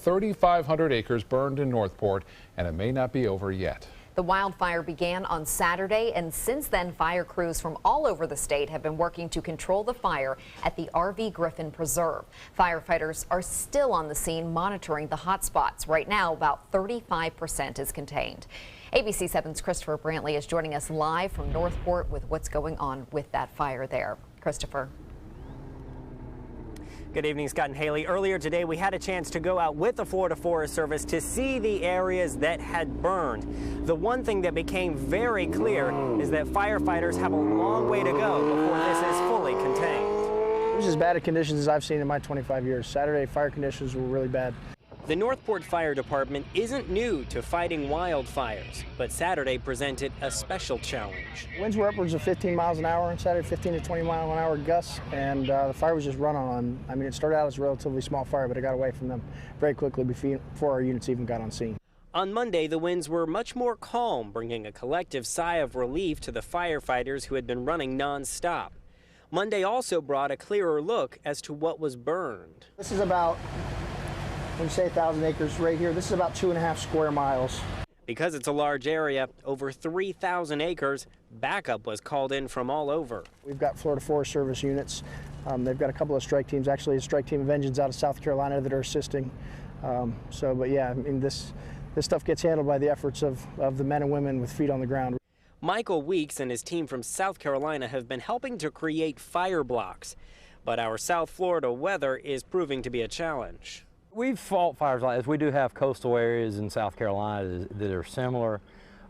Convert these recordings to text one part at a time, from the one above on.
3,500 acres burned in Northport, and it may not be over yet. The wildfire began on Saturday, and since then, fire crews from all over the state have been working to control the fire at the RV Griffin Preserve. Firefighters are still on the scene monitoring the hot spots. Right now, about 35% is contained. ABC 7's Christopher Brantley is joining us live from Northport with what's going on with that fire there. Christopher. Good evening, Scott and Haley. Earlier today, we had a chance to go out with the Florida Forest Service to see the areas that had burned. The one thing that became very clear is that firefighters have a long way to go before this is fully contained. It was as bad a conditions as I've seen in my 25 years. Saturday, fire conditions were really bad. The Northport Fire Department isn't new to fighting wildfires, but Saturday presented a special challenge. Winds were upwards of 15 miles an hour on Saturday, 15 to 20 mile an hour gusts, and the fire was just run on. I mean, it started out as a relatively small fire, but it got away from them very quickly before our units even got on scene. On Monday, the winds were much more calm, bringing a collective sigh of relief to the firefighters who had been running nonstop. Monday also brought a clearer look as to what was burned. This is about, when you say 1,000 acres right here, this is about 2.5 square miles. Because it's a large area, over 3,000 acres, backup was called in from all over. We've got Florida Forest Service units. They've got a couple of strike teams, actually a strike team of engines out of South Carolina that are assisting. But yeah, I mean, this stuff gets handled by the efforts of the men and women with feet on the ground. Michael Weeks and his team from South Carolina have been helping to create fire blocks, but our South Florida weather is proving to be a challenge. We've fought fires like this. We do have coastal areas in South Carolina that are similar.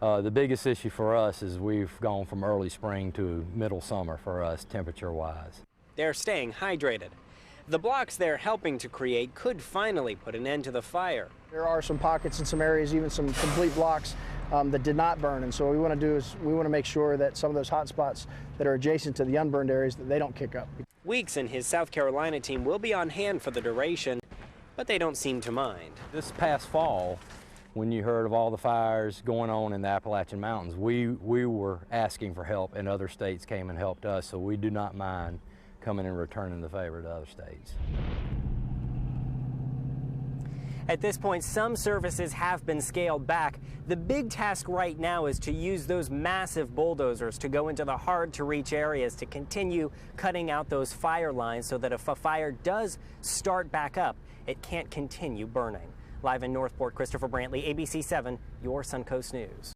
The biggest issue for us is we've gone from early spring to middle summer for us, temperature-wise. They're staying hydrated. The blocks they're helping to create could finally put an end to the fire. There are some pockets in some areas, even some complete blocks that did not burn, and so what we want to do is we want to make sure that some of those hot spots that are adjacent to the unburned areas, that they don't kick up. Weeks and his South Carolina team will be on hand for the duration, but they don't seem to mind. This past fall, when you heard of all the fires going on in the Appalachian Mountains, we were asking for help, and other states came and helped us, so we do not mind coming and returning the favor to other states. At this point, some services have been scaled back. The big task right now is to use those massive bulldozers to go into the hard-to-reach areas to continue cutting out those fire lines so that if a fire does start back up, it can't continue burning. Live in Northport, Christopher Brantley, ABC 7, your Suncoast News.